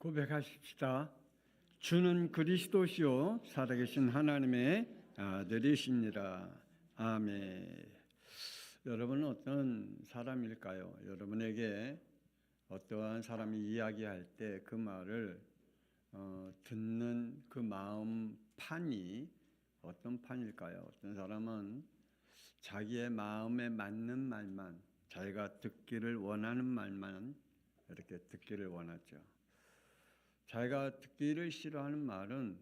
고백하십시다. 주는 그리스도시요 살아계신 하나님의 아들이시니라. 아멘. 여러분은 어떤 사람일까요? 여러분에게 어떠한 사람이 이야기할 때 그 말을 듣는 그 마음 판이 어떤 판일까요? 어떤 사람은 자기의 마음에 맞는 말만, 자기가 듣기를 원하는 말만 이렇게 듣기를 원하죠. 자기가 듣기를 싫어하는 말은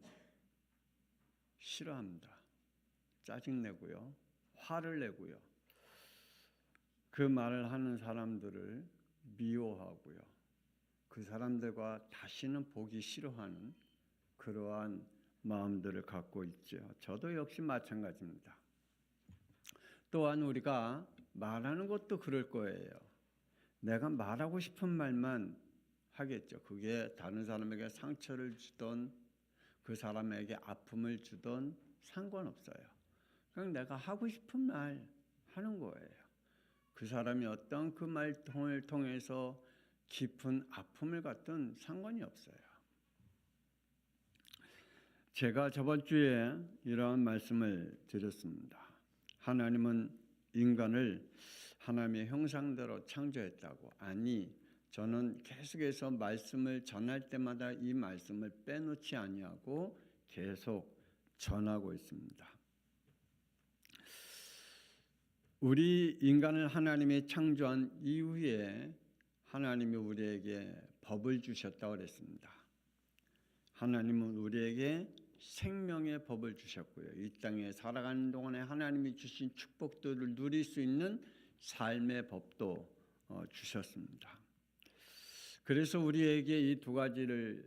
싫어합니다. 짜증내고요. 화를 내고요. 그 말을 하는 사람들을 미워하고요. 그 사람들과 다시는 보기 싫어하는 그러한 마음들을 갖고 있죠. 저도 역시 마찬가지입니다. 또한 우리가 말하는 것도 그럴 거예요. 내가 말하고 싶은 말만 하겠죠. 그게 다른 사람에게 상처를 주던 그 사람에게 아픔을 주던 상관없어요. 그냥 내가 하고 싶은 말 하는 거예요. 그 사람이 어떤 그 말통을 통해서 깊은 아픔을 갖든 상관이 없어요. 제가 저번 주에 이러한 말씀을 드렸습니다. 하나님은 인간을 하나님의 형상대로 창조했다고. 아니, 저는 계속해서 말씀을 전할 때마다 이 말씀을 빼놓지 아니하고 계속 전하고 있습니다. 우리 인간을 하나님이 창조한 이후에 하나님이 우리에게 법을 주셨다고 그랬습니다. 하나님은 우리에게 생명의 법을 주셨고요. 이 땅에 살아가는 동안에 하나님이 주신 축복들을 누릴 수 있는 삶의 법도 주셨습니다. 그래서 우리에게 이 두 가지를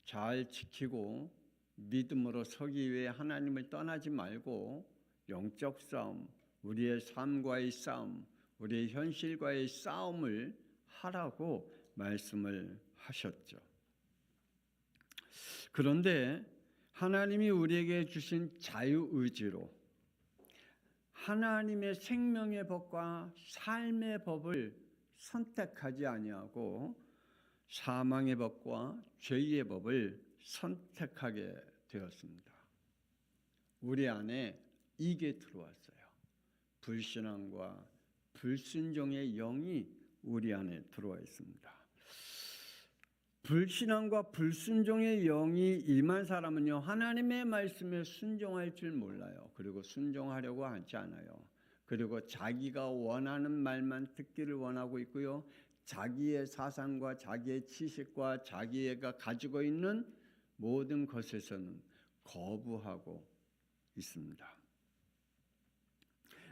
잘 지키고 믿음으로 서기 위해 하나님을 떠나지 말고 영적 싸움, 우리의 삶과의 싸움, 우리의 현실과의 싸움을 하라고 말씀을 하셨죠. 그런데 하나님이 우리에게 주신 자유의지로 하나님의 생명의 법과 삶의 법을 선택하지 아니하고 사망의 법과 죄의 법을 선택하게 되었습니다. 우리 안에 이게 들어왔어요. 불신앙과 불순종의 영이 우리 안에 들어와 있습니다. 불신앙과 불순종의 영이 임한 사람은요, 하나님의 말씀에 순종할 줄 몰라요. 그리고 순종하려고 하지 않아요. 그리고 자기가 원하는 말만 듣기를 원하고 있고요. 자기의 사상과 자기의 지식과 자기가 가지고 있는 모든 것에서는 거부하고 있습니다.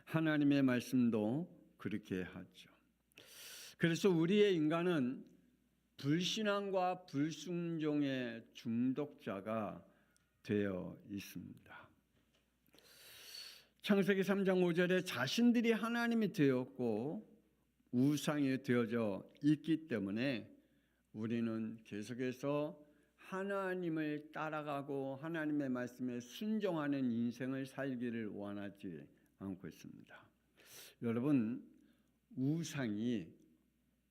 하나님의 말씀도 그렇게 하죠. 그래서 우리의 인간은 불신앙과 불순종의 중독자가 되어 있습니다. 창세기 3장 5절에 자신들이 하나님이 되었고 우상이 되어져 있기 때문에 우리는 계속해서 하나님을 따라가고 하나님의 말씀에 순종하는 인생을 살기를 원하지 않고 있습니다. 여러분, 우상이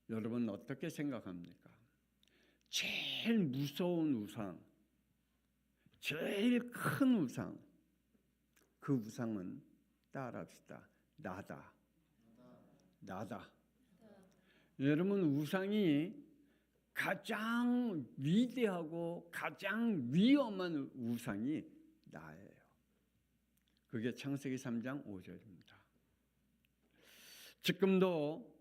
여러분 어떻게 생각합니까? 제일 무서운 우상, 제일 큰 우상, 그 우상은 따라합시다. 나다. 여러분, 우상이 가장 위대하고 가장 위험한 우상이 나예요. 그게 창세기 3장 5절입니다. 지금도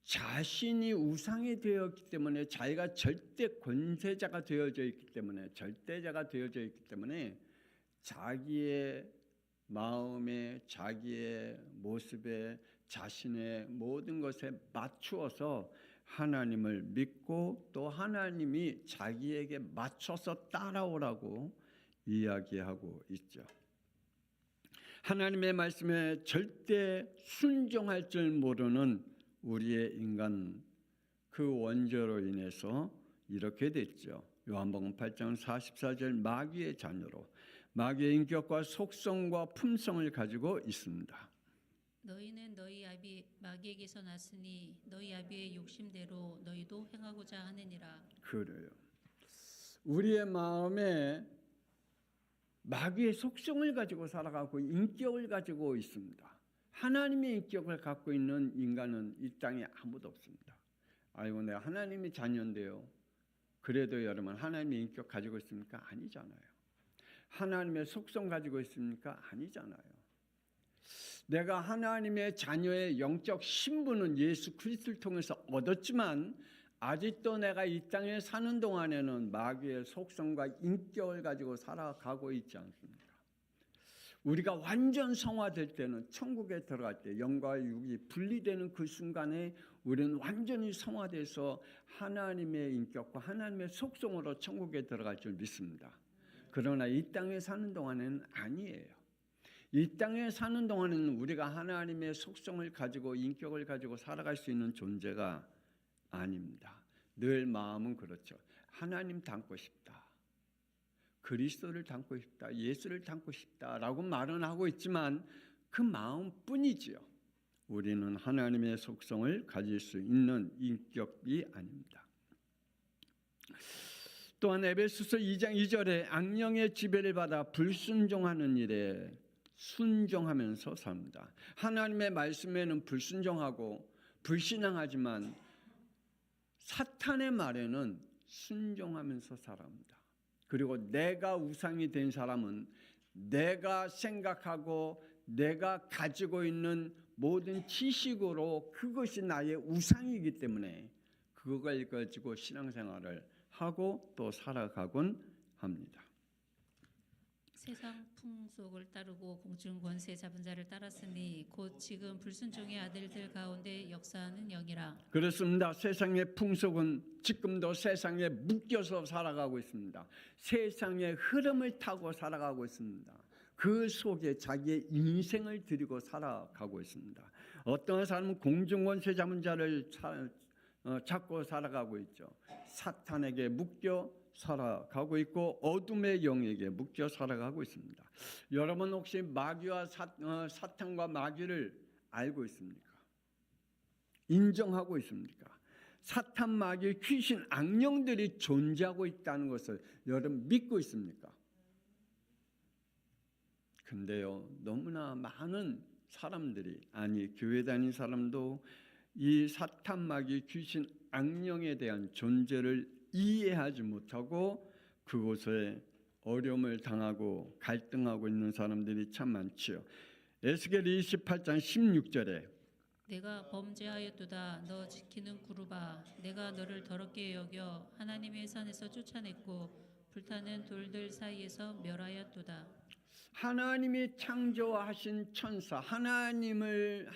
자신이 우상이 되었기 때문에 자기가 절대 권세자가 되어져 있기 때문에 절대자가 되어져 있기 때문에 자기의 마음에 자기의 모습에 자신의 모든 것에 맞추어서 하나님을 믿고 또 하나님이 자기에게 맞춰서 따라오라고 이야기하고 있죠. 하나님의 말씀에 절대 순종할 줄 모르는 우리의 인간 그 원죄로 인해서 이렇게 됐죠. 요한복음 8장 44절 마귀의 자녀로 마귀의 인격과 속성과 품성을 가지고 있습니다. 너희는 너희 아비 마귀에게서 났으니 너희 아비의 욕심대로 너희도 행하고자 하느니라. 그래요. 우리의 마음에 마귀의 속성을 가지고 살아가고 인격을 가지고 있습니다. 하나님의 인격을 갖고 있는 인간은 이 땅에 아무도 없습니다. 아이고 내가 하나님의 자녀인데요. 그래도 여러분 하나님의 인격 가지고 있습니까? 아니잖아요. 하나님의 속성 가지고 있습니까? 아니잖아요. 내가 하나님의 자녀의 영적 신분은 예수 그리스도를 통해서 얻었지만 아직도 내가 이 땅에 사는 동안에는 마귀의 속성과 인격을 가지고 살아가고 있지 않습니까? 우리가 완전 성화될 때는 천국에 들어갈 때 영과 육이 분리되는 그 순간에 우리는 완전히 성화돼서 하나님의 인격과 하나님의 속성으로 천국에 들어갈 줄 믿습니다. 그러나 이 땅에 사는 동안에는 아니에요. 이 땅에 사는 동안에는 우리가 하나님의 속성을 가지고 인격을 가지고 살아갈 수 있는 존재가 아닙니다. 늘 마음은 그렇죠. 하나님 닮고 싶다. 그리스도를 닮고 싶다. 예수를 닮고 싶다라고 말은 하고 있지만 그 마음뿐이지요. 우리는 하나님의 속성을 가질 수 있는 인격이 아닙니다. 또한 에베소서 2장 2절에 악령의 지배를 받아 불순종하는 일에 순종하면서 삽니다. 하나님의 말씀에는 불순종하고 불신앙하지만 사탄의 말에는 순종하면서 살아갑니다. 그리고 내가 우상이 된 사람은 내가 생각하고 내가 가지고 있는 모든 지식으로 그것이 나의 우상이기 때문에 그걸 가지고 신앙생활을 하고 또 살아가곤 합니다. 세상 풍속을 따르고 공중 권세 잡은 자를 따랐으니 곧 지금 불순종의 아들들 가운데 역사하는 영이라. 그렇습니다. 세상의 풍속은 지금도 세상에 묶여서 살아가고 있습니다. 세상의 흐름을 타고 살아가고 있습니다. 그 속에 자기의 인생을 들이고 살아가고 있습니다. 어떤 사람은 공중권세 잡은 자를 찾고 살아가고 있죠. 사탄에게 묶여 살아가고 있고 어둠의 영에게 묶여 살아가고 있습니다. 여러분 혹시 마귀와 사탄과 마귀를 알고 있습니까? 인정하고 있습니까? 사탄, 마귀, 귀신, 악령들이 존재하고 있다는 것을 여러분 믿고 있습니까? 근데요, 너무나 많은 사람들이, 아니 교회 다니는 사람도 이 사탄, 마귀, 귀신, 악령에 대한 존재를 이해하지 못하고 그곳에 어려움을 당하고 갈등하고 있는 사람들이 참 많지요. 에스겔 28장 16절에 내가 범죄하였도다. 너 지키는 구루바, 내가 너를 더럽게 여겨 하나님의 산에서 쫓아냈고 불타는 돌들 사이에서 멸하였도다. 하나님이 창조하신 천사, 하나님을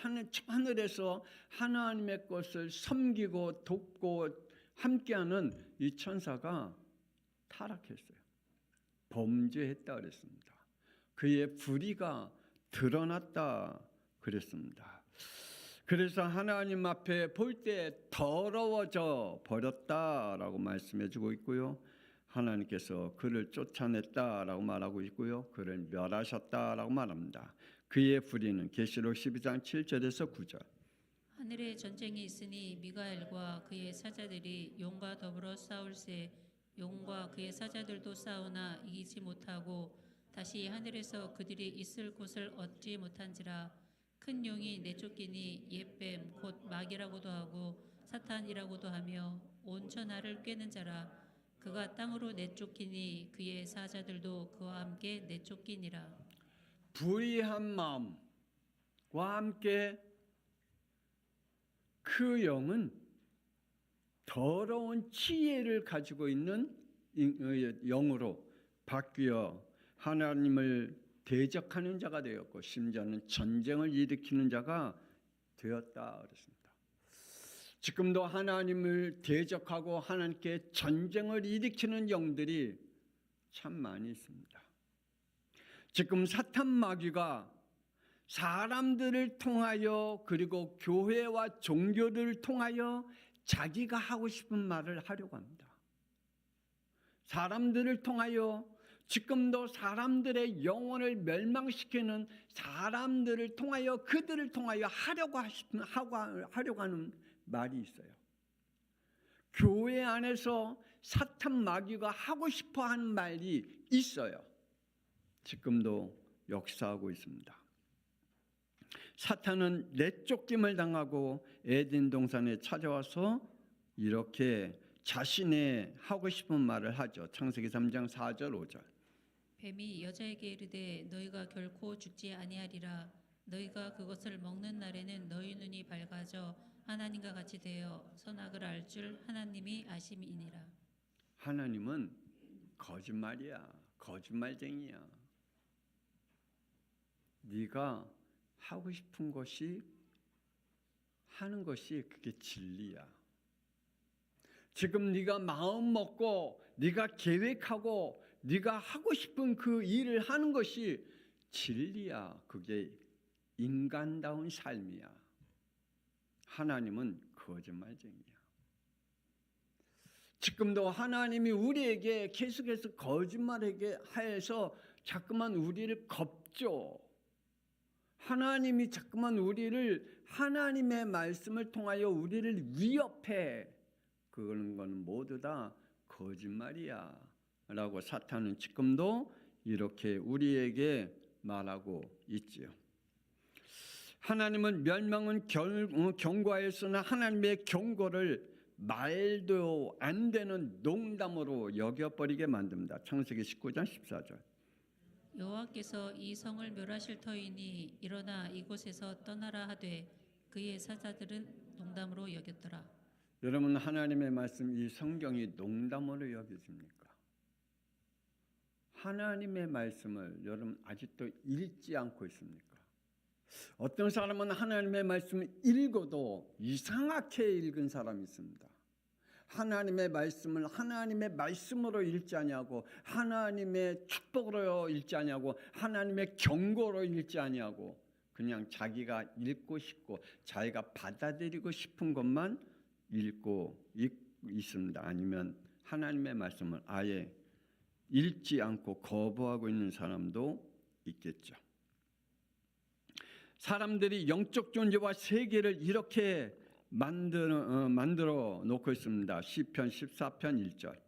하늘에서 하나님의 것을 섬기고 돕고 함께하는 이 천사가 타락했어요. 범죄했다 그랬습니다. 그의 불의가 드러났다 그랬습니다. 그래서 하나님 앞에 볼 때 더러워져 버렸다라고 말씀해주고 있고요. 하나님께서 그를 쫓아냈다라고 말하고 있고요. 그를 멸하셨다라고 말합니다. 그의 불의는 계시록 12장 7절에서 9절. 하늘에 전쟁이 있으니 미가엘과 그의 사자들이 용과 더불어 싸울세. 용과 그의 사자들도 싸우나 이기지 못하고 다시 하늘에서 그들이 있을 곳을 얻지 못한지라. 큰 용이 내쫓기니 옛뱀 곧 마귀라고도 하고 사탄이라고도 하며 온 천하를 꿰는 자라. 그가 땅으로 내쫓기니 그의 사자들도 그와 함께 내쫓기니라. 불의한 마음과 함께 그 영은 더러운 지혜를 가지고 있는 영으로 바뀌어 하나님을 대적하는 자가 되었고 심지어는 전쟁을 일으키는 자가 되었다 그랬습니다. 지금도 하나님을 대적하고 하나님께 전쟁을 일으키는 영들이 참 많이 있습니다. 지금 사탄 마귀가 사람들을 통하여 그리고 교회와 종교를 통하여 자기가 하고 싶은 말을 하려고 합니다. 사람들을 통하여 지금도 사람들의 영혼을 멸망시키는 사람들을 통하여 그들을 통하여 하려고 하는 말이 있어요. 교회 안에서 사탄 마귀가 하고 싶어 하는 말이 있어요. 지금도 역사하고 있습니다. 사탄은 내쫓김을 당하고 에덴 동산에 찾아와서 이렇게 자신의 하고 싶은 말을 하죠. 창세기 3장 4절 5절. 뱀이 여자에게 이르되 너희가 결코 죽지 아니하리라. 너희가 그것을 먹는 날에는 너희 눈이 밝아져 하나님과 같이 되어 선악을 알 줄 하나님이 아심이니라. 하나님은 거짓말이야. 거짓말쟁이야. 네가 하고 싶은 것이 하는 것이 그게 진리야. 지금 네가 마음 먹고 네가 계획하고 네가 하고 싶은 그 일을 하는 것이 진리야. 그게 인간다운 삶이야. 하나님은 거짓말쟁이야. 지금도 하나님이 우리에게 계속해서 거짓말하게 해서 자꾸만 우리를 겁죠. 하나님이 자꾸만 우리를 하나님의 말씀을 통하여 우리를 위협해. 그런 건 모두 다 거짓말이야 라고 사탄은 지금도 이렇게 우리에게 말하고 있지요. 하나님은 멸망은 경고하였으나 하나님의 경고를 말도 안 되는 농담으로 여겨버리게 만듭니다. 창세기 19장 14절. 여호와께서 이 성을 멸하실 터이니 일어나 이곳에서 떠나라 하되 그의 사자들은 농담으로 여겼더라. 여러분, 하나님의 말씀, 이 성경이 농담으로 여겨집니까? 하나님의 말씀을 여러분 아직도 읽지 않고 있습니까? 어떤 사람은 하나님의 말씀을 읽어도 이상하게 읽은 사람이 있습니다. 하나님의 말씀을 하나님의 말씀으로 읽지 아니하고 하나님의 축복으로 읽지 아니하고 하나님의 경고로 읽지 아니하고 그냥 자기가 읽고 싶고 자기가 받아들이고 싶은 것만 읽고 있습니다. 아니면 하나님의 말씀을 아예 읽지 않고 거부하고 있는 사람도 있겠죠. 사람들이 영적 존재와 세계를 이렇게 만들어 놓고 있습니다. 시편 14편 1절.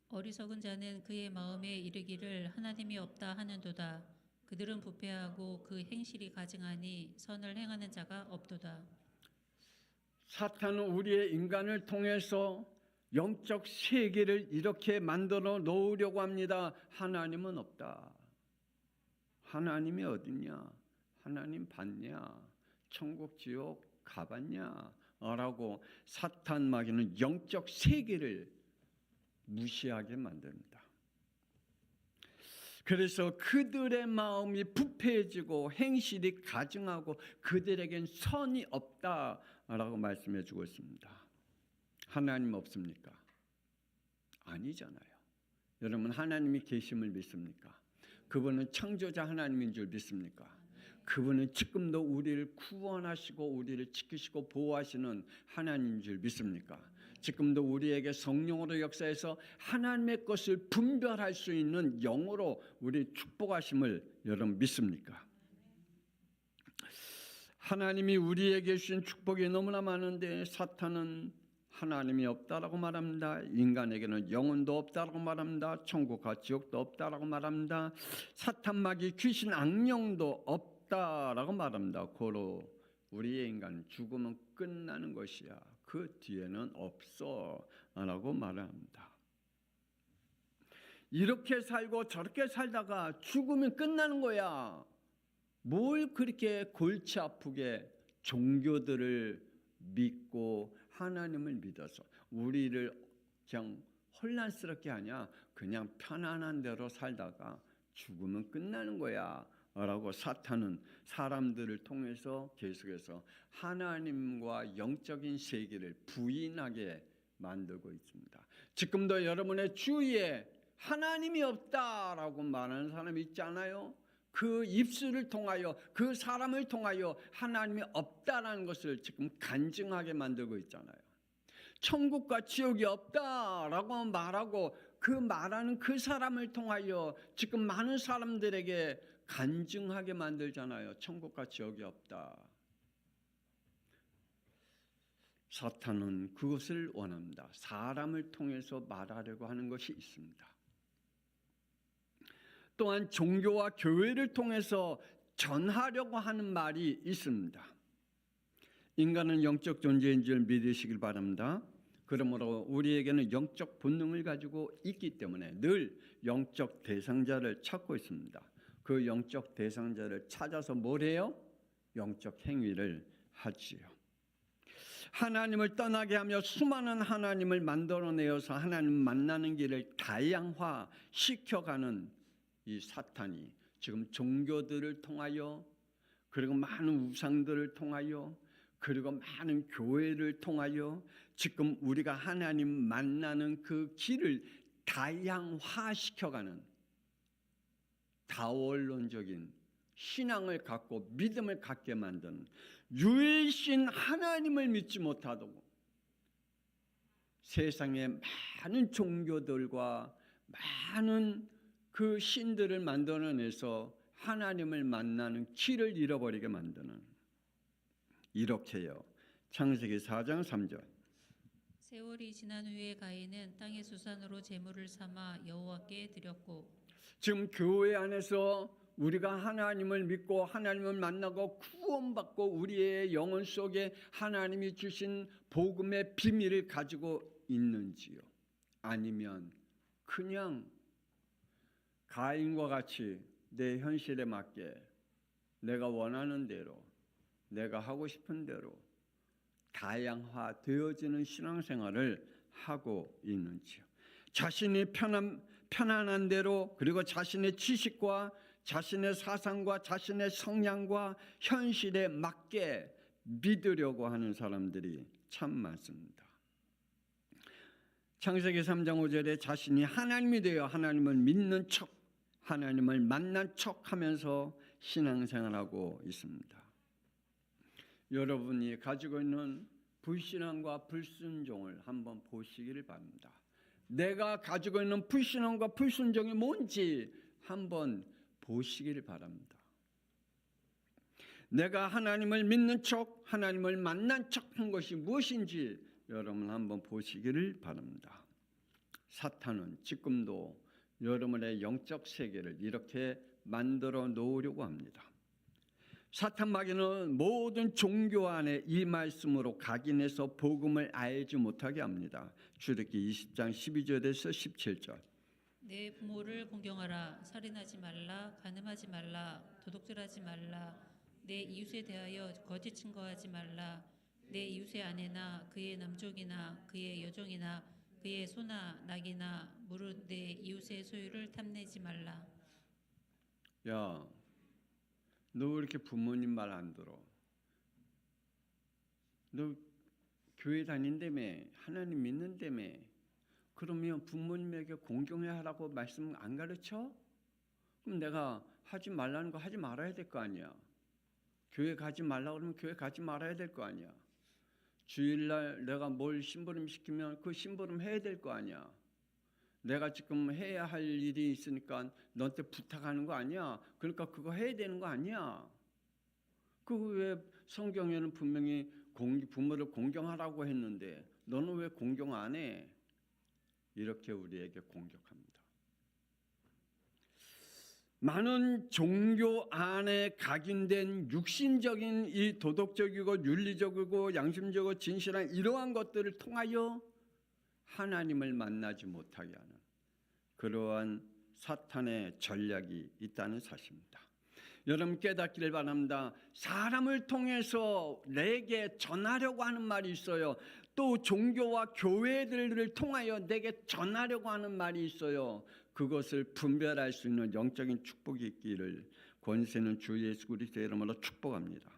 어리석은 자는 그의 마음에 이르기를 하나님이 없다 하는도다. 그들은 부패하고 그 행실이 가증하니 선을 행하는 자가 없도다. 사탄은 우리의 인간을 통해서 영적 세계를 이렇게 만들어 놓으려고 합니다. 하나님은 없다. 하나님이 어딨냐? 하나님 봤냐? 천국 지옥 가봤냐? 라고 사탄 마귀는 영적 세계를 무시하게 만듭니다. 그래서 그들의 마음이 부패해지고 행실이 가증하고 그들에겐 선이 없다라고 말씀해 주고 있습니다. 하나님 없습니까? 아니잖아요. 여러분, 하나님이 계심을 믿습니까? 그분은 창조자 하나님인 줄 믿습니까? 그분은 지금도 우리를 구원하시고 우리를 지키시고 보호하시는 하나님인 줄 믿습니까? 지금도 우리에게 성령으로 역사해서 하나님의 것을 분별할 수 있는 영으로 우리 축복하심을 여러분 믿습니까? 하나님이 우리에게 주신 축복이 너무나 많은데 사탄은 하나님이 없다라고 말합니다. 인간에게는 영혼도 없다라고 말합니다. 천국과 지옥도 없다라고 말합니다. 사탄 마귀 귀신 악령도 없다라고 말합니다. 고로 우리의 인간은 죽으면 끝나는 것이야. 그 뒤에는 없어 라고 말합니다. 이렇게 살고 저렇게 살다가 죽으면 끝나는 거야. 뭘 그렇게 골치 아프게 종교들을 믿고 하나님을 믿어서 우리를 그냥 혼란스럽게 하냐. 그냥 편안한 대로 살다가 죽으면 끝나는 거야 라고 사탄은 사람들을 통해서 계속해서 하나님과 영적인 세계를 부인하게 만들고 있습니다. 지금도 여러분의 주위에 하나님이 없다라고 말하는 사람이 있잖아요. 그 입술을 통하여 그 사람을 통하여 하나님이 없다라는 것을 지금 간증하게 만들고 있잖아요. 천국과 지옥이 없다라고 말하고 그 말하는 그 사람을 통하여 지금 많은 사람들에게 간증하게 만들잖아요. 천국과 지옥이 없다. 사탄은 그것을 원합니다. 사람을 통해서 말하려고 하는 것이 있습니다. 또한 종교와 교회를 통해서 전하려고 하는 말이 있습니다. 인간은 영적 존재인 줄 믿으시길 바랍니다. 그러므로 우리에게는 영적 본능을 가지고 있기 때문에 늘 영적 대상자를 찾고 있습니다. 그 영적 대상자를 찾아서 뭘 해요? 영적 행위를 하지요. 하나님을 떠나게 하며 수많은 하나님을 만들어내어서 하나님 만나는 길을 다양화시켜가는 이 사탄이 지금 종교들을 통하여, 그리고 많은 우상들을 통하여, 그리고 많은 교회를 통하여 지금 우리가 하나님 만나는 그 길을 다양화시켜가는 다원론적인 신앙을 갖고 믿음을 갖게 만드는, 유일신 하나님을 믿지 못하고 세상의 많은 종교들과 많은 그 신들을 만들어내서 하나님을 만나는 길을 잃어버리게 만드는, 이렇게요. 창세기 4장 3절. 세월이 지난 후에 가인은 땅의 수산으로 제물을 삼아 여호와께 드렸고. 지금 교회 안에서 우리가 하나님을 믿고 하나님을 만나고 구원받고 우리의 영혼 속에 하나님이 주신 복음의 비밀을 가지고 있는지요? 아니면 그냥 가인과 같이 내 현실에 맞게 내가 원하는 대로, 내가 하고 싶은 대로 다양화되어지는 신앙생활을 하고 있는지요? 자신이 편안한 대로, 그리고 자신의 지식과 자신의 사상과 자신의 성향과 현실에 맞게 믿으려고 하는 사람들이 참 많습니다. 창세기 3장 5절에 자신이 하나님이 되어 하나님을 믿는 척, 하나님을 만난 척하면서 신앙생활하고 있습니다. 여러분이 가지고 있는 불신앙과 불순종을 한번 보시기를 바랍니다. 내가 가지고 있는 불신앙과 불순종이 뭔지 한번 보시기를 바랍니다. 내가 하나님을 믿는 척, 하나님을 만난 척한 것이 무엇인지 여러분 한번 보시기를 바랍니다. 사탄은 지금도 여러분의 영적 세계를 이렇게 만들어 놓으려고 합니다. 사탄 마귀는 모든 종교 안에 이 말씀으로 각인해서 복음을 알지 못하게 합니다. 출애굽기 20장 12절에서 17절. 내 부모를 공경하라. 살인하지 말라. 간음하지 말라. 도둑질하지 말라. 내 이웃에 대하여 거짓 증거하지 말라. 내 이웃의 아내나 그의 남종이나 그의 여종이나 그의 소나 낙이나 무릇 내 이웃의 소유를 탐내지 말라. 야, 너 왜 이렇게 부모님 말 안 들어? 너 교회 다닌다며, 하나님 믿는다며. 그러면 부모님에게 공경해야 하라고 말씀 안 가르쳐? 그럼 내가 하지 말라는 거 하지 말아야 될 거 아니야. 교회 가지 말라 그러면 교회 가지 말아야 될 거 아니야. 주일날 내가 뭘 심부름 시키면 그 심부름 해야 될 거 아니야. 내가 지금 해야 할 일이 있으니까 너한테 부탁하는 거 아니야. 그러니까 그거 해야 되는 거 아니야. 그 왜 성경에는 분명히 부모를 공경하라고 했는데 너는 왜 공경 안 해? 이렇게 우리에게 공격합니다. 많은 종교 안에 각인된 육신적인 이 도덕적이고 윤리적이고 양심적이고 진실한 이러한 것들을 통하여 하나님을 만나지 못하게 하는 그러한 사탄의 전략이 있다는 사실입니다. 여러분 깨닫기를 바랍니다. 사람을 통해서 내게 전하려고 하는 말이 있어요. 또 종교와 교회들을 통하여 내게 전하려고 하는 말이 있어요. 그것을 분별할 수 있는 영적인 축복이 있기를 권세는 주 예수 그리스도의 이름으로 축복합니다.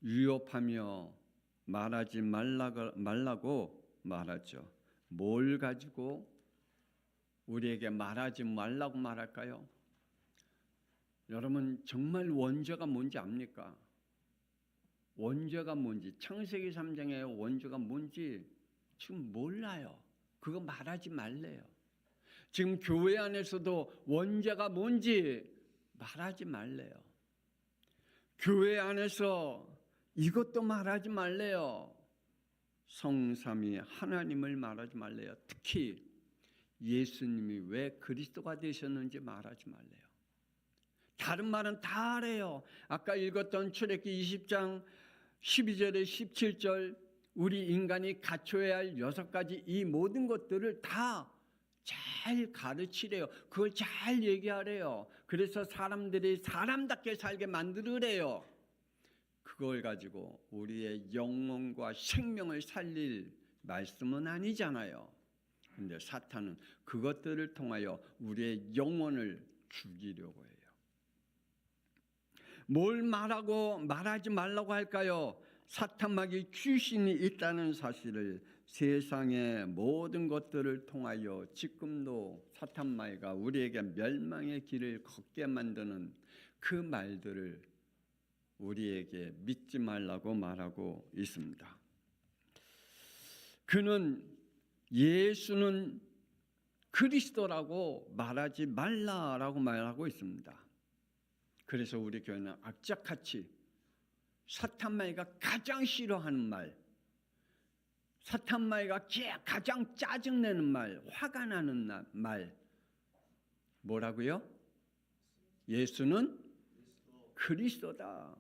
위협하며 말하지 말라고 말하죠. 뭘 가지고 우리에게 말하지 말라고 말할까요? 여러분 정말 원죄가 뭔지 압니까? 원죄가 뭔지, 창세기 3장의 원죄가 뭔지 지금 몰라요. 그거 말하지 말래요. 지금 교회 안에서도 원죄가 뭔지 말하지 말래요. 교회 안에서 이것도 말하지 말래요. 성삼위 하나님을 말하지 말래요. 특히 예수님이 왜 그리스도가 되셨는지 말하지 말래요. 다른 말은 다 하래요. 아까 읽었던 출애굽기 20장 12절에 17절 우리 인간이 갖춰야 할 6가지 이 모든 것들을 다 잘 가르치래요. 그걸 잘 얘기하래요. 그래서 사람들이 사람답게 살게 만들으래요. 그걸 가지고 우리의 영혼과 생명을 살릴 말씀은 아니잖아요. 근데 사탄은 그것들을 통하여 우리의 영혼을 죽이려고 해요. 뭘 말하고 말하지 말라고 할까요? 사탄마귀 귀신이 있다는 사실을 세상의 모든 것들을 통하여 지금도 사탄마귀가 우리에게 멸망의 길을 걷게 만드는 그 말들을 우리에게 믿지 말라고 말하고 있습니다. 그는 예수는 그리스도라고 말하지 말라라고 말하고 있습니다. 그래서 우리 교회는 악착같이 사탄마귀가 가장 싫어하는 말, 사탄마귀가 가장 짜증내는 말, 화가 나는 말 뭐라고요? 예수는 그리스도다.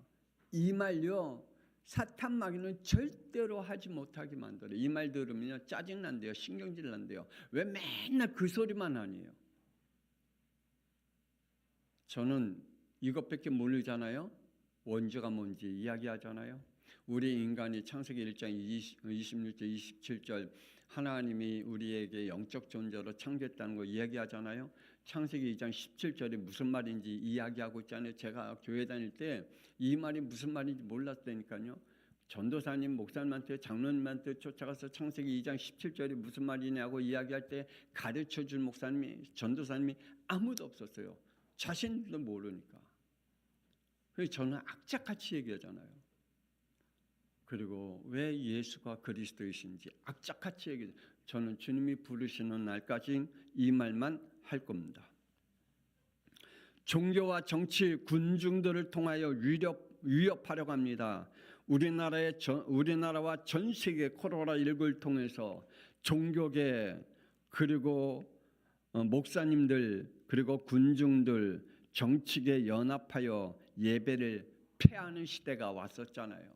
이 말요 사탄마귀는 절대로 하지 못하게 만들어요. 이 말 들으면 짜증난대요. 신경질 난대요. 왜 맨날 그 소리만 하니요? 저는 이것밖에 모르잖아요. 원죄가 뭔지 이야기하잖아요. 우리 인간이 창세기 1장 26절 27절 하나님이 우리에게 영적 존재로 창조했다는 거 이야기하잖아요. 창세기 2장 17절이 무슨 말인지 이야기하고 있잖아요. 제가 교회 다닐 때 이 말이 무슨 말인지 몰랐다니까요. 전도사님, 목사님한테, 장로님한테 쫓아가서 창세기 2장 17절이 무슨 말이냐고 이야기할 때 가르쳐줄 목사님이, 전도사님이 아무도 없었어요. 자신도 모르니까. 그래서 저는 악착같이 얘기하잖아요. 그리고 왜 예수가 그리스도이신지 악착같이 얘기해요. 저는 주님이 부르시는 날까지 이 말만 할 겁니다. 종교와 정치, 군중들을 통하여 위협하려고 합니다. 우리나라와 전 세계 코로나19를 통해서 종교계 그리고 목사님들 그리고 군중들 정치계 연합하여 예배를 폐하는 시대가 왔었잖아요.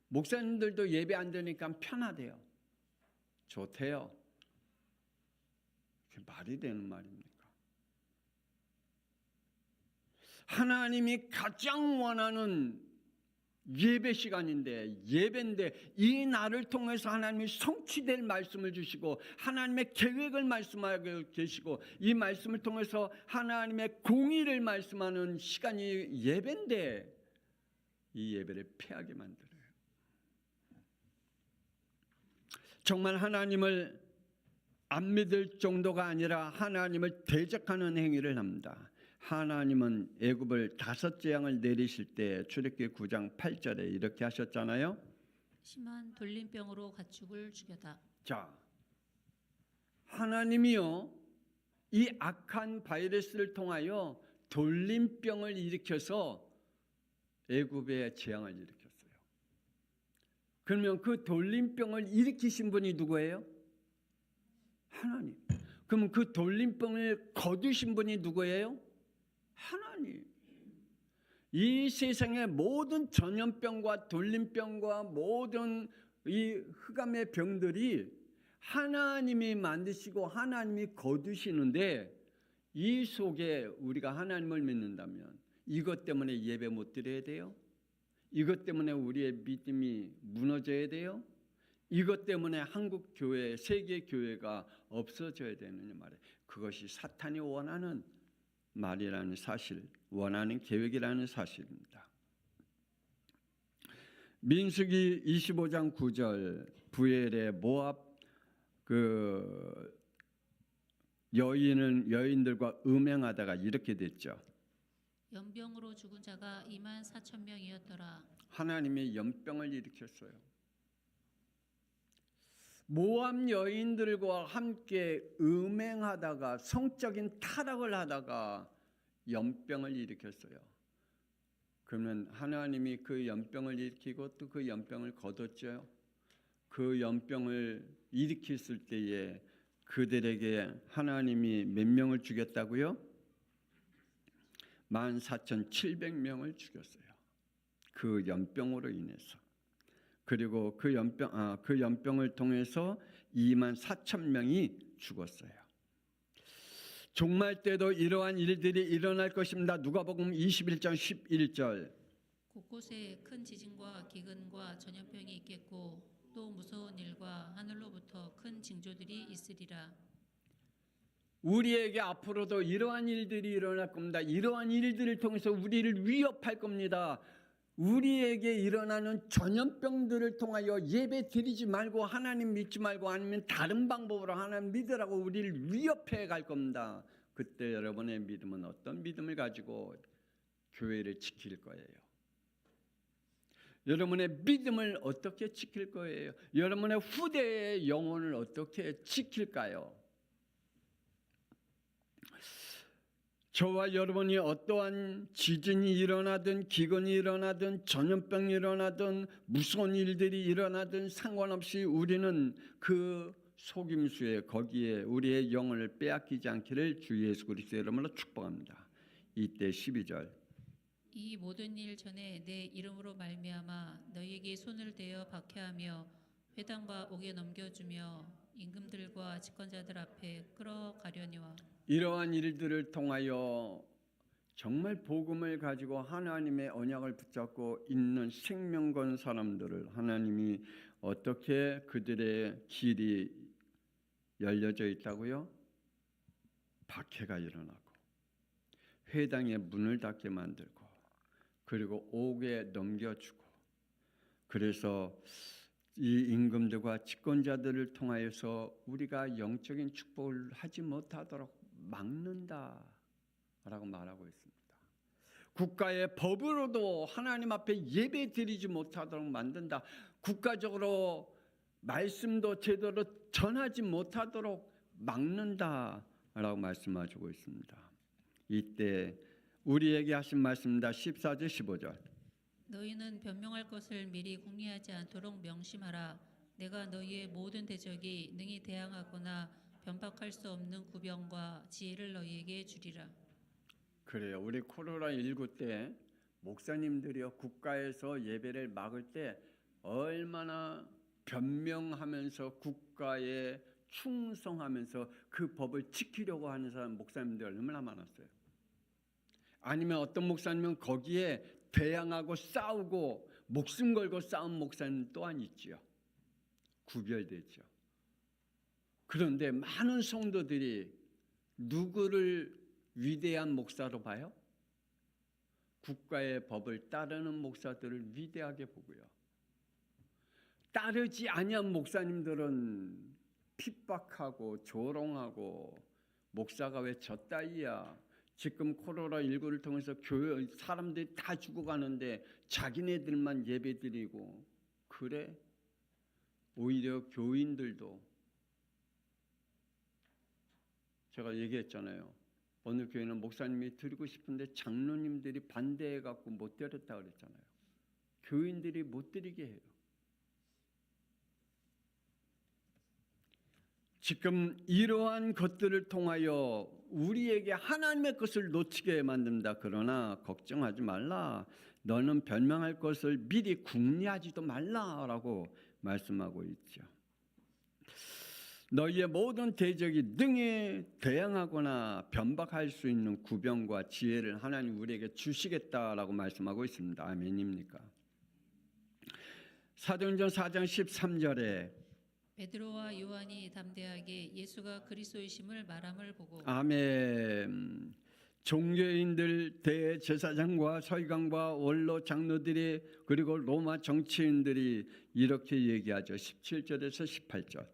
목사님들도 예배 안 되니까 편하대요. 좋대요. 그게 말이 되는 말입니까? 하나님이 가장 원하는 예배 시간인데 예배인데 이 날을 통해서 하나님이 성취될 말씀을 주시고 하나님의 계획을 말씀하고 계시고 이 말씀을 통해서 하나님의 공의를 말씀하는 시간이 예배인데 이 예배를 폐하게 만들어요. 정말 하나님을 안 믿을 정도가 아니라 하나님을 대적하는 행위를 합니다. 하나님은 애굽을 5 재앙을 내리실 때 출애굽기 9장 8절에 이렇게 하셨잖아요. 심한 돌림병으로 가축을 죽여다. 자, 하나님이요 이 악한 바이러스를 통하여 돌림병을 일으켜서 애굽의 재앙을 일으켰어요. 그러면 그 돌림병을 일으키신 분이 누구예요? 하나님. 그럼 그 돌림병을 거두신 분이 누구예요? 하나님. 이 세상의 모든 전염병과 돌림병과 모든 이 흑암의 병들이 하나님이 만드시고 하나님이 거두시는데 이 속에 우리가 하나님을 믿는다면 이것 때문에 예배 못 드려야 돼요? 이것 때문에 우리의 믿음이 무너져야 돼요? 이것 때문에 한국 교회, 세계 교회가 없어져야 되느냐 말이에요. 그것이 사탄이 원하는 말이라는 사실, 원하는 계획이라는 사실입니다. 민수기 25장 9절 부엘의 모압 그 여인들과 음행하다가 이렇게 됐죠. 연병으로 죽은 자가 24,000명이었더라. 하나님이 연병을 일으켰어요. 모압 여인들과 함께 음행하다가 성적인 타락을 하다가 연병을 일으켰어요. 그러면 하나님이 그 연병을 일으키고 또 그 연병을 거뒀죠. 그 연병을 일으켰을 때에 그들에게 하나님이 몇 명을 죽였다고요? 14,700명을 죽였어요. 그 연병으로 인해서. 그리고 그 연병을 통해서 24,000명이 죽었어요. 종말 때도 이러한 일들이 일어날 것입니다. 누가복음 21장 11절. 곳곳에 큰 지진과 기근과 전염병이 있겠고 또 무서운 일과 하늘로부터 큰 징조들이 있으리라. 우리에게 앞으로도 이러한 일들이 일어날 겁니다. 이러한 일들을 통해서 우리를 위협할 겁니다. 우리에게 일어나는 전염병들을 통하여 예배 드리지 말고 하나님 믿지 말고 아니면 다른 방법으로 하나님 믿으라고 우리를 위협해 갈 겁니다. 그때 여러분의 믿음은 어떤 믿음을 가지고 교회를 지킬 거예요? 여러분의 믿음을 어떻게 지킬 거예요? 여러분의 후대의 영혼을 어떻게 지킬까요? 저와 여러분이 어떠한 지진이 일어나든 기근이 일어나든 전염병이 일어나든 무서운 일들이 일어나든 상관없이 우리는 그 속임수에 거기에 우리의 영혼을 빼앗기지 않기를 주 예수 그리스도의 이름으로 축복합니다. 이때 12절. 이 모든 일 전에 내 이름으로 말미암아 너희에게 손을 대어 박해하며 회당과 옥에 넘겨주며 임금들과 집권자들 앞에 끌어가려니와. 이러한 일들을 통하여 정말 복음을 가지고 하나님의 언약을 붙잡고 있는 생명 건 사람들을 하나님이 어떻게 그들의 길이 열려져 있다고요? 박해가 일어나고 회당의 문을 닫게 만들고 그리고 옥에 넘겨주고 그래서 이 임금들과 집권자들을 통하여서 우리가 영적인 축복을 하지 못하도록 막는다라고 말하고 있습니다. 국가의 법으로도 하나님 앞에 예배 드리지 못하도록 만든다. 국가적으로 말씀도 제대로 전하지 못하도록 막는다라고 말씀하시고 있습니다. 이때 우리에게 하신 말씀입니다. 14절 15절. 너희는 변명할 것을 미리 궁리하지 않도록 명심하라. 내가 너희의 모든 대적이 능히 대항하거나 변박할 수 없는 구병과 지혜를 너희에게 주리라. 그래요. 우리 코로나19 때 목사님들이요 국가에서 예배를 막을 때 얼마나 변명하면서 국가에 충성하면서 그 법을 지키려고 하는 사람 목사님들 얼마나 많았어요. 아니면 어떤 목사님은 거기에 대항하고 싸우고 목숨 걸고 싸운 목사님 또한 있지요. 구별되죠. 그런데 많은 성도들이 누구를 위대한 목사로 봐요? 국가의 법을 따르는 목사들을 위대하게 보고요. 따르지 아니한 목사님들은 핍박하고 조롱하고 목사가 왜 저 따위야? 지금 코로나19를 통해서 교회 사람들이 다 죽어가는데 자기네들만 예배드리고 그래? 오히려 교인들도 제가 얘기했잖아요. 어느 교회는 목사님이 드리고 싶은데 장로님들이 반대해갖고 못 드렸다 그랬잖아요. 교인들이 못 드리게 해요. 지금 이러한 것들을 통하여 우리에게 하나님의 것을 놓치게 만든다. 그러나 걱정하지 말라. 너는 변명할 것을 미리 궁리하지도 말라라고 말씀하고 있죠. 너희의 모든 대적이 능히 대항하거나 변박할 수 있는 구병과 지혜를 하나님 우리에게 주시겠다라고 말씀하고 있습니다. 아멘입니까? 사도행전 4장 13절에 베드로와 요한이 담대하게 예수가 그리스도이심을 말함을 보고. 아멘. 종교인들 대제사장과 서기관과 원로 장로들이 그리고 로마 정치인들이 이렇게 얘기하죠. 17절에서 18절.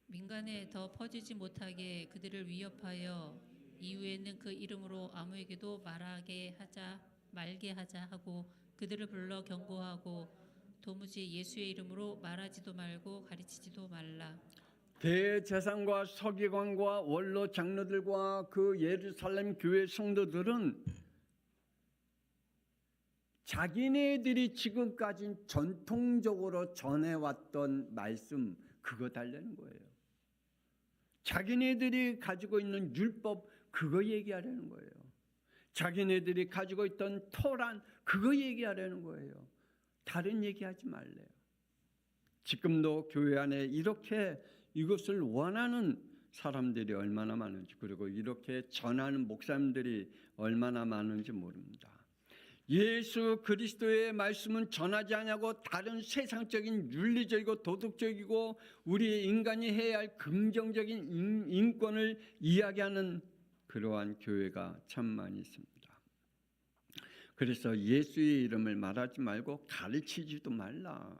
민간에 더 퍼지지 못하게 그들을 위협하여 이후에는 그 이름으로 아무에게도 말게 하자 하고 그들을 불러 경고하고 도무지 예수의 이름으로 말하지도 말고 가르치지도 말라. 대제사장과 서기관과 원로 장로들과 그 예루살렘 교회 성도들은 자기네들이 지금까지 전통적으로 전해왔던 말씀 그거 달라는 거예요. 자기네들이 가지고 있는 율법 그거 얘기하려는 거예요. 자기네들이 가지고 있던 토란 그거 얘기하려는 거예요. 다른 얘기하지 말래요. 지금도 교회 안에 이렇게 이것을 원하는 사람들이 얼마나 많은지, 그리고 이렇게 전하는 목사님들이 얼마나 많은지 모릅니다. 예수 그리스도의 말씀은 전하지 않냐고 다른 세상적인 윤리적이고 도덕적이고 우리 인간이 해야 할 긍정적인 인권을 이야기하는 그러한 교회가 참 많이 있습니다. 그래서 예수의 이름을 말하지 말고 가르치지도 말라.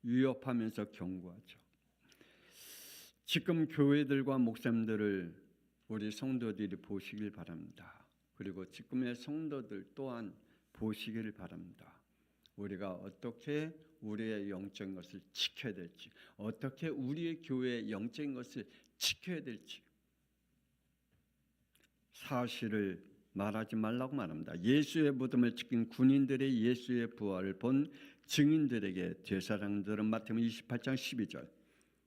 위협하면서 경고하죠. 지금 교회들과 목사님들을 우리 성도들이 보시길 바랍니다. 그리고 지금의 성도들 또한 보시기를 바랍니다. 우리가 어떻게 우리의 영적인 것을 지켜야 될지, 어떻게 우리의 교회의 영적인 것을 지켜야 될지 사실을 말하지 말라고 말합니다. 예수의 무덤을 지킨 군인들의 예수의 부활을 본 증인들에게 제사장들은 마태복음 28장 12절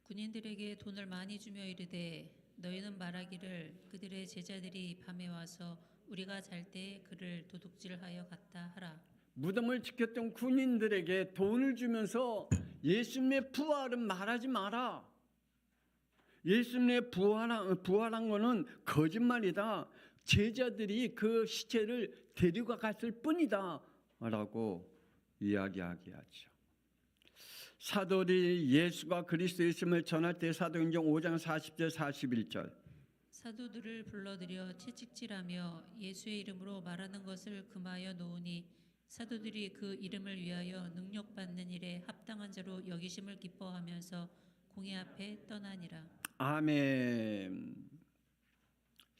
군인들에게 돈을 많이 주며 이르되 너희는 말하기를 그들의 제자들이 밤에 와서 우리가 잘 때에 그를 도둑질하여 갔다 하라. 무덤을 지켰던 군인들에게 돈을 주면서 예수님의 부활은 말하지 마라. 예수님의 부활한 거는 거짓말이다. 제자들이 그 시체를 데리고 갔을 뿐이다 라고 이야기하게 하죠. 사도들이 예수가 그리스도이심을 전할 때 사도행전 5장 40절 41절 사도들을 불러들여 채찍질하며 예수의 이름으로 말하는 것을 금하여 놓으니 사도들이 그 이름을 위하여 능력받는 일에 합당한 자로 여기심을 기뻐하면서 공회 앞에 떠나니라. 아멘.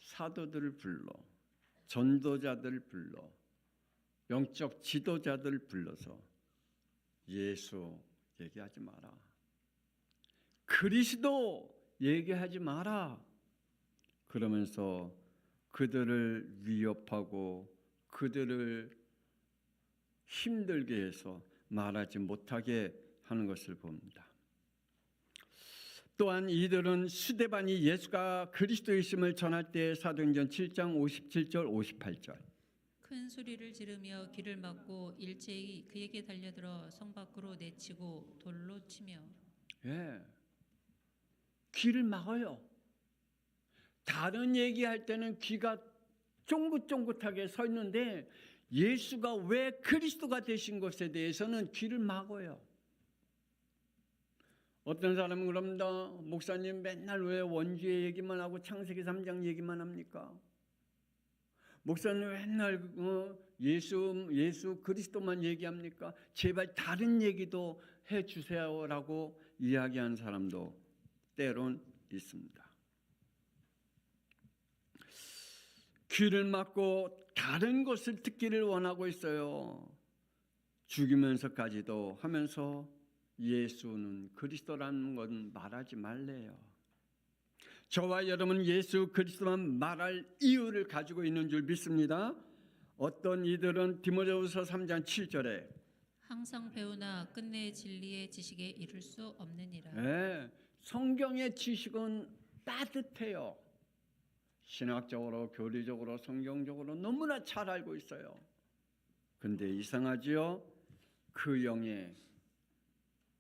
사도들을 불러, 전도자들을 불러, 영적 지도자들을 불러서 예수 얘기하지 마라. 그리스도 얘기하지 마라. 그러면서 그들을 위협하고 그들을 힘들게 해서 말하지 못하게 하는 것을 봅니다. 또한 이들은 스데반이 예수가 그리스도이심을 전할 때 사도행전 7장 57절 58절 큰 소리를 지르며 길을 막고 일제히 그에게 달려들어 성 밖으로 내치고 돌로 치며 귀를 막아요. 다른 얘기할 때는 귀가 쫑긋쫑긋하게 서 있는데 예수가 왜 그리스도가 되신 것에 대해서는 귀를 막아요. 어떤 사람은 그럽니다. 목사님 맨날 왜 원죄 얘기만 하고 창세기 3장 얘기만 합니까? 목사님 맨날 예수 그리스도만 얘기합니까? 제발 다른 얘기도 해주세요라고 이야기하는 사람도 때론 있습니다. 귀를 막고 다른 것을 듣기를 원하고 있어요. 죽이면서까지도 하면서 예수는 그리스도라는 건 말하지 말래요. 저와 여러분 예수 그리스도만 말할 이유를 가지고 있는 줄 믿습니다. 어떤 이들은 디모데후서 3장 7절에 항상 배우나 끝내 진리의 지식에 이를 수 없느니라. 성경의 지식은 따뜻해요. 신학적으로, 교리적으로, 성경적으로 너무나 잘 알고 있어요. 근데 이상하지요? 그 영에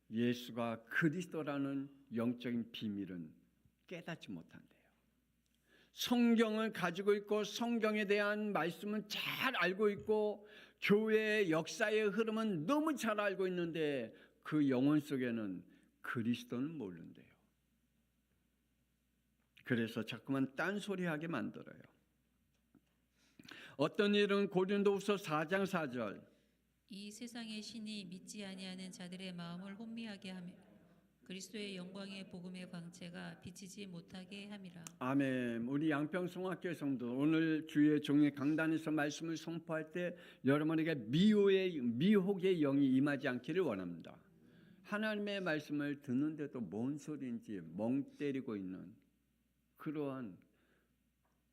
예수가 그리스도라는 영적인 비밀은 깨닫지 못한대요. 성경을 가지고 있고 성경에 대한 말씀은 잘 알고 있고 교회의 역사의 흐름은 너무 잘 알고 있는데 그 영혼 속에는 그리스도는 모른대요. 그래서 자꾸만 딴소리하게 만들어요. 어떤 일은 고린도후서 4장 4절 이 세상의 신이 믿지 아니하는 자들의 마음을 혼미하게 하며 그리스도의 영광의 복음의 광채가 비치지 못하게 함이라. 아멘. 우리 양평성학교 성도 오늘 주의 종의 강단에서 말씀을 선포할 때 여러분에게 미혹의 영이 임하지 않기를 원합니다. 하나님의 말씀을 듣는데도 뭔 소리인지 멍 때리고 있는 그러한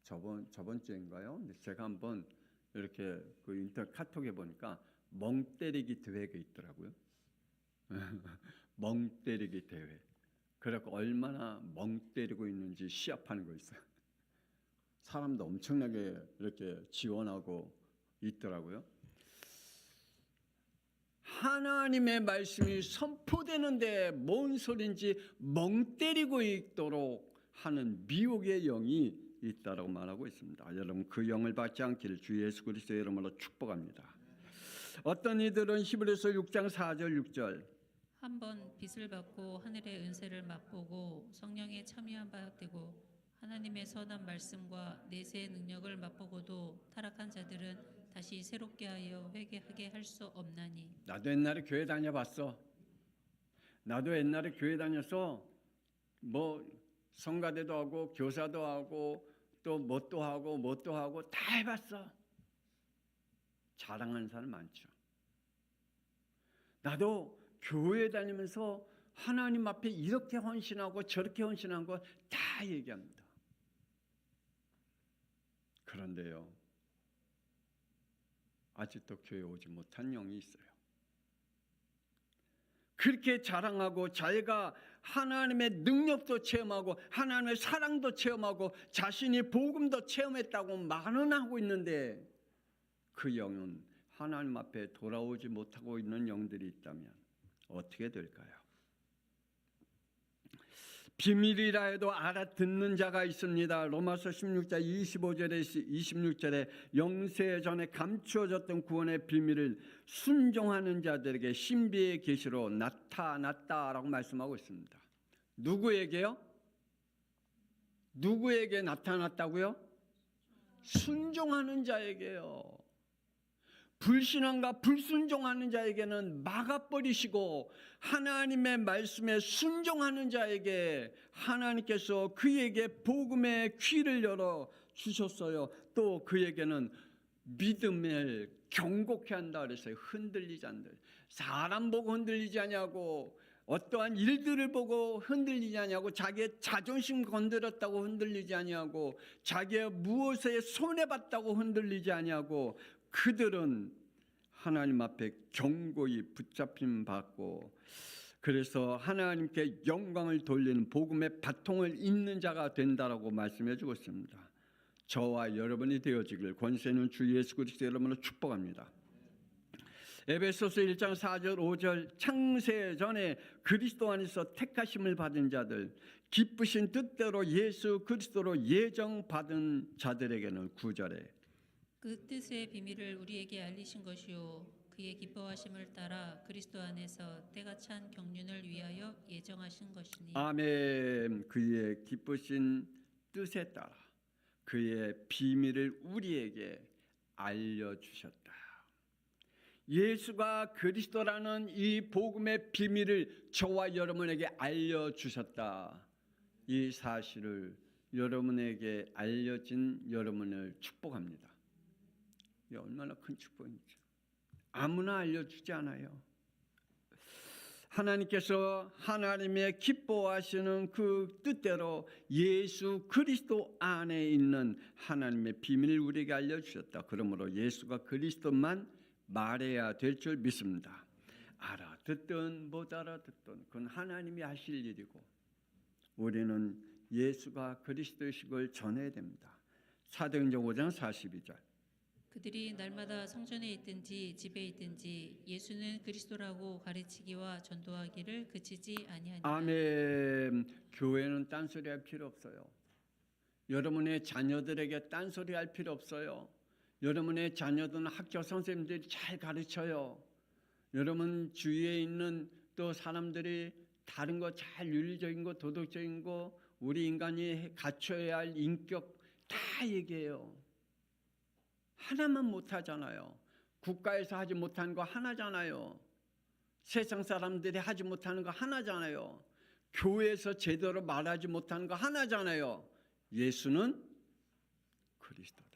저번 주인가요? 제가 한번 이렇게 그 인터넷 카톡에 보니까 멍 때리기 대회가 있더라고요. 멍 때리기 대회. 그래서 얼마나 멍 때리고 있는지 시합하는 거 있어요. 사람도 엄청나게 이렇게 지원하고 있더라고요. 하나님의 말씀이 선포되는데 뭔 소린지 멍 때리고 있도록 하는 미혹의 영이 있다라고 말하고 있습니다. 여러분 그 영을 받지 않기를 주 예수 그리스도의 이름으로 축복합니다. 어떤 이들은 히브리서 6장 4절 6절 한번 빛을 받고 하늘의 은혜를 맛보고 성령에 참여한 바 되고 하나님의 선한 말씀과 내세의 능력을 맛보고도 타락한 자들은 다시 새롭게 하여 회개하게 할 수 없나니. 나도 옛날에 교회 다녀봤어. 나도 옛날에 교회 다녀서 뭐 성가대도 하고 교사도 하고 또 뭣도 하고 뭣도 하고 다 해봤어. 자랑하는 사람 많죠. 나도 교회 다니면서 하나님 앞에 이렇게 헌신하고 저렇게 헌신한 거 다 얘기합니다. 그런데요, 아직도 교회 오지 못한 영이 있어요. 그렇게 자랑하고 자기가 하나님의 능력도 체험하고 하나님의 사랑도 체험하고 자신이 복음도 체험했다고 말은 하고 있는데 그 영은 하나님 앞에 돌아오지 못하고 있는 영들이 있다면 어떻게 될까요? 비밀이라 해도 알아듣는 자가 있습니다. 로마서 16장 25절에 26절에 영세 전에 감추어졌던 구원의 비밀을 순종하는 자들에게 신비의 계시로 나타났다라고 말씀하고 있습니다. 누구에게요? 누구에게 나타났다고요? 순종하는 자에게요. 불신앙과 불순종하는 자에게는 막아버리시고 하나님의 말씀에 순종하는 자에게 하나님께서 그에게 복음의 귀를 열어 주셨어요. 또 그에게는 믿음을 경고케 한다 그랬어요. 흔들리지 않는 사람 보고 흔들리지 않냐고 어떠한 일들을 보고 흔들리지 않냐고 자기의 자존심 건드렸다고 흔들리지 않냐고 자기의 무엇에 손해봤다고 흔들리지 않냐고 그들은 하나님 앞에 경고히 붙잡힘 받고 그래서 하나님께 영광을 돌리는 복음의 바통을 잇는 자가 된다라고 말씀해 주고 있습니다. 저와 여러분이 되어지길 권세 있는 주 예수 그리스도 이름으로 축복합니다. 에베소서 1장 4절 5절 창세 전에 그리스도 안에서 택하심을 받은 자들 기쁘신 뜻대로 예수 그리스도로 예정받은 자들에게는 9절에 그 뜻의 비밀을 우리에게 알리신 것이요 그의 기뻐하심을 따라 그리스도 안에서 때가 찬 경륜을 위하여 예정하신 것이니. 아멘. 그의 기쁘신 뜻에 따라 그의 비밀을 우리에게 알려주셨다. 예수가 그리스도라는 이 복음의 비밀을 저와 여러분에게 알려주셨다. 이 사실을 여러분에게 알려진 여러분을 축복합니다. 이게 얼마나 큰 축복인지. 아무나 알려주지 않아요. 하나님께서 하나님의 기뻐하시는 그 뜻대로 예수 그리스도 안에 있는 하나님의 비밀을 우리에게 알려주셨다. 그러므로 예수가 그리스도만 말해야 될 줄 믿습니다. 알아듣든 못 알아듣든 그건 하나님이 하실 일이고 우리는 예수가 그리스도이신 걸 전해야 됩니다. 사도행전 5장 42절 그들이 날마다 성전에 있든지 집에 있든지 예수는 그리스도라고 가르치기와 전도하기를 그치지 아니하니라. 아멘. 교회는 딴소리 할 필요 없어요. 여러분의 자녀들에게 딴소리 할 필요 없어요. 여러분의 자녀들은 학교 선생님들이 잘 가르쳐요. 여러분 주위에 있는 또 사람들이 다른 거 잘 윤리적인 거 도덕적인 거 우리 인간이 갖춰야 할 인격 다 얘기해요. 하나만 못하잖아요. 국가에서 하지 못하는 거 하나잖아요. 세상 사람들이 하지 못하는 거 하나잖아요. 교회에서 제대로 말하지 못하는 거 하나잖아요. 예수는 그리스도다.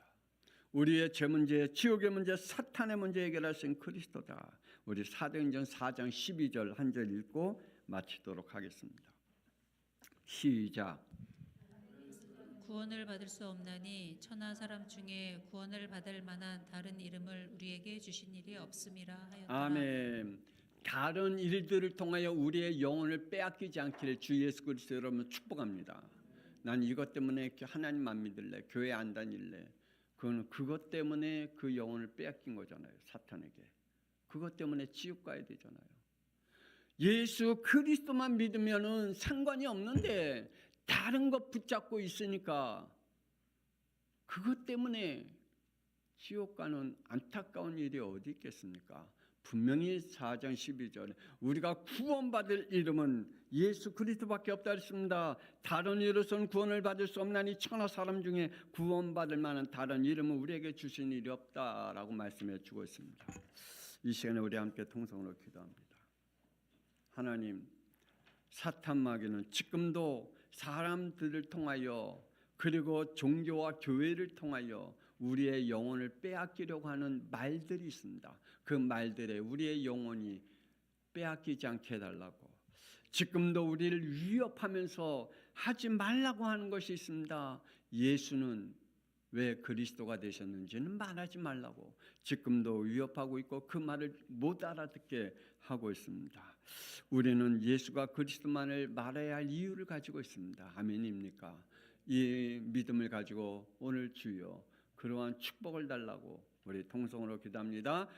우리의 죄 문제, 지옥의 문제, 사탄의 문제 해결하신 그리스도다. 우리 사도행전 4장 12절 한 절 읽고 마치도록 하겠습니다. 시작. 구원을 받을 수 없나니 천하 사람 중에 구원을 받을 만한 다른 이름을 우리에게 주신 일이 없음이라 하였더라. 아멘. 다른 일들을 통하여 우리의 영혼을 빼앗기지 않기를 주 예수 그리스도 여러분 축복합니다. 난 이것 때문에 하나님 안 믿을래, 교회 안 다닐래. 그거는 그것 때문에 그 영혼을 빼앗긴 거잖아요, 사탄에게. 그것 때문에 지옥 가야 되잖아요. 예수 그리스도만 믿으면은 상관이 없는데 다른 것 붙잡고 있으니까 그것 때문에 지옥 가는 안타까운 일이 어디 있겠습니까? 분명히 4장 12절에 우리가 구원받을 이름은 예수 그리스도밖에 없다 했습니다. 다른 이로서는 구원을 받을 수 없나니 천하 사람 중에 구원받을 만한 다른 이름은 우리에게 주신 일이 없다라고 말씀해 주고 있습니다. 이 시간에 우리 함께 통성으로 기도합니다. 하나님, 사탄 마귀는 지금도 사람들을 통하여 그리고 종교와 교회를 통하여 우리의 영혼을 빼앗기려고 하는 말들이 있습니다. 그 말들에 우리의 영혼이 빼앗기지 않게 해달라고. 지금도 우리를 위협하면서 하지 말라고 하는 것이 있습니다. 예수는 왜 그리스도가 되셨는지는 말하지 말라고 지금도 위협하고 있고 그 말을 못 알아듣게 하고 있습니다. 우리는 예수가 그리스도만을 말해야 할 이유를 가지고 있습니다. 아멘입니까? 이 믿음을 가지고 오늘 주여 그러한 축복을 달라고 우리 통성으로 기도합니다.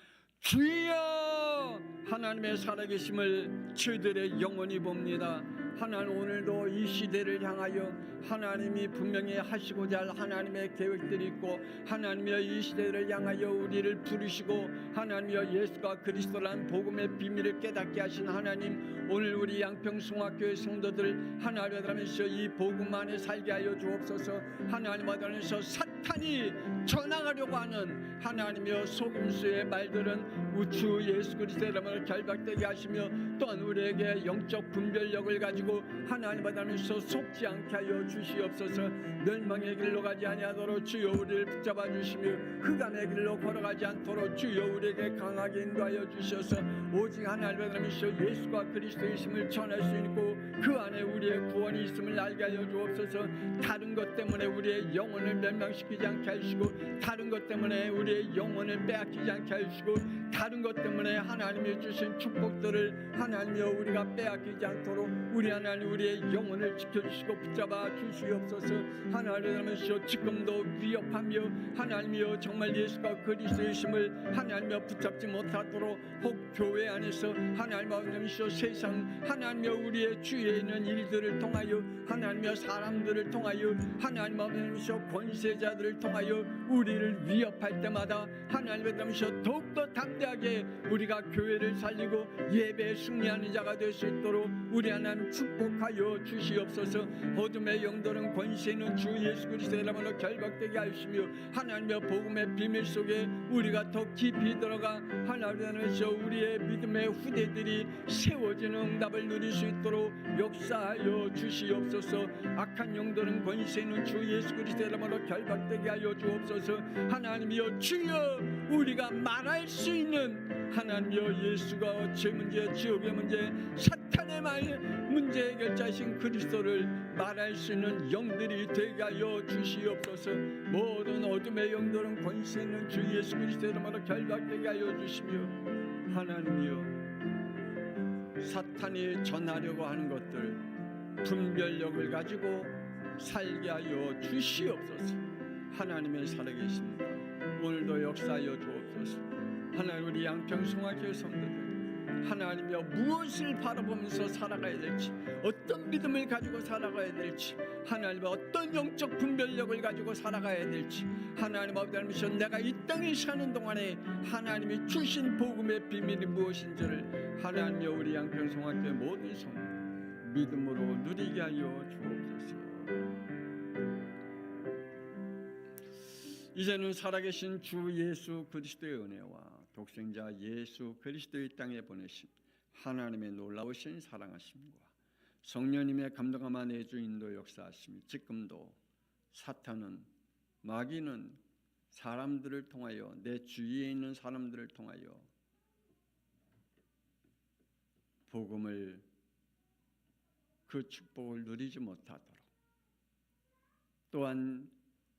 주여, 하나님의 살아계심을 저희들의 영혼이 봅니다. 하나님, 오늘도 이 시대를 향하여 하나님이 분명히 하시고자 할 하나님의 계획들이 있고 하나님이여 이 시대를 향하여 우리를 부르시고 하나님이여 예수가 그리스도라는 복음의 비밀을 깨닫게 하신 하나님, 오늘 우리 양평송학교의 성도들 하나님 아버지여 이 복음 안에 살게 하여 주옵소서. 하나님 아버지여 사탄이 전하려고 하는 하나님이여 속임수의 말들은 우추 예수 그리스도의 이름으로 결박되게 하시며 또한 우리에게 영적 분별력을 가지고 하나님 아버지여 속지 않게 하여 주시옵소서. 멸망의 길로 가지 아니하도록 주여 우리를 붙잡아 주시며 흑암의 길로 걸어가지 않도록 주여 우리에게 강하게 인도하여 주셔서 오직 하나님 아버지여 예수가 그리스도이심을 전할 수 있고 그 안에 우리의 구원이 있음을 알게 하여 주옵소서. 다른 것 때문에 우리의 영혼을 멸망시키지 않게 하시고 다른 것 때문에 우리의 영혼을 빼앗기지 않게 하시고 다른 것 때문에 하나님이 주신 축복들을 하나님이여 우리가 빼앗기지 않도록 우리 하나님 우리의 영혼을 지켜주시고 붙잡아 주시옵소서. 하나님이여 지금도 위협하며 하나님이여 정말 예수가 그리스도이심을 하나님이여 붙잡지 못하도록 혹 교회 안에서 하나님이여 세상 하나님이여 우리의 주위에 있는 일들을 통하여 하나님이여 사람들을 통하여 하나님이여 권세자들을 통하여 우리를 위협할 때마다 하나님이여 더욱더 담대하게 우리가 교회를 살리고 예배에 승리하는 자가 될 수 있도록 우리 하나님 축복하여 주시옵소서. 어둠의 영들은 권세 있는 주 예수 그리스도의 이름으로 결박되게 하시며 하나님의 복음의 비밀 속에 우리가 더 깊이 들어가 하나님께서 우리의 믿음의 후대들이 세워지는 응답을 누릴 수 있도록 역사하여 주시옵소서. 악한 영들은 권세 있는 주 예수 그리스도의 이름으로 결박되게 하여 주옵소서. 하나님이여 주여 우리가 말할 수 있는 하나님이여 예수가 죄 문제 지옥의 문제 사탄의 문제 해결자신 그리스도를 말할 수 있는 영들이 되게 하여 주시옵소서. 모든 어둠의 영들은 권세 있는 주 예수 그리스도의 이름으로 결박되게 하여 주시며 하나님이여 사탄이 전하려고 하는 것들 분별력을 가지고 살게 하여 주시옵소서. 하나님의 살아계십니다. 오늘도 역사하여 주옵소서. 하나님 우리 양평송학교의 성도들 하나님이여 무엇을 바라보면서 살아가야 될지 어떤 믿음을 가지고 살아가야 될지 하나님 어떤 영적 분별력을 가지고 살아가야 될지 하나님 아버지 내가 이 땅에 사는 동안에 하나님이 주신 복음의 비밀이 무엇인지를 하나님이여 우리 양평송학교의 모든 성도 믿음으로 누리게 하여 주옵소서. 이제는 살아계신 주 예수 그리스도의 은혜와 독생자 예수 그리스도의 땅에 보내신 하나님의 놀라우신 사랑하심과 성령님의 감동함과 내주 인도 역사하심이 지금도 사탄은 마귀는 사람들을 통하여 내 주위에 있는 사람들을 통하여 복음을 그 축복을 누리지 못하도록 또한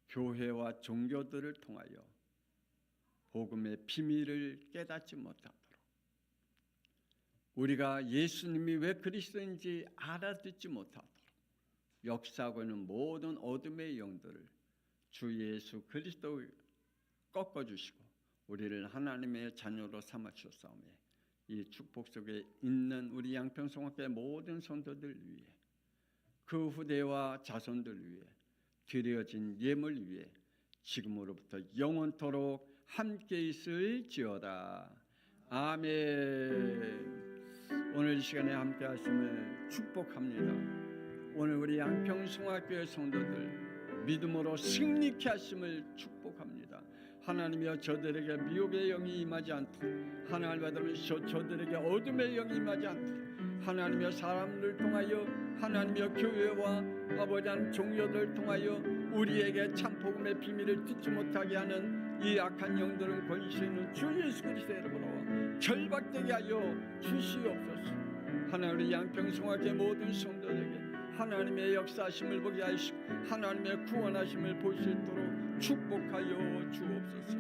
교회와 종교들을 통하여 복음의 비밀을 깨닫지 못하도록, 우리가 예수님이 왜 그리스도인지 알아듣지 못하도록 역사하고 있는 모든 어둠의 영들을 주 예수 그리스도 꺾어주시고 우리를 하나님의 자녀로 삼아주셨사오며, 이 축복 속에 있는 우리 양평성학교의 모든 성도들 위해, 그 후대와 자손들 위해, 드려진 예물 위해 지금으로부터 영원토록 함께 있을지어다. 아멘. 오늘 이 시간에 함께 하심을 축복합니다. 오늘 우리 양평성학교의 성도들 믿음으로 승리케 하심을 축복합니다. 하나님이여, 저들에게 미혹의 영이 임하지 않도록, 하나님 받으면서 저들에게 어둠의 영이 임하지 않도록, 하나님이여 사람들 통하여, 하나님이여 교회와 아버지 하나님 종교들 통하여 우리에게 참 복음의 비밀을 듣지 못하게 하는 이 악한 영들은 권세 있는 주 예수 그리스도의 이름으로 결박되게 하여 주시옵소서. 하나님 우리 양평성학의 모든 성도들에게 하나님의 역사하심을 보게 하시고 하나님의 구원하심을 볼 수 있도록 축복하여 주옵소서.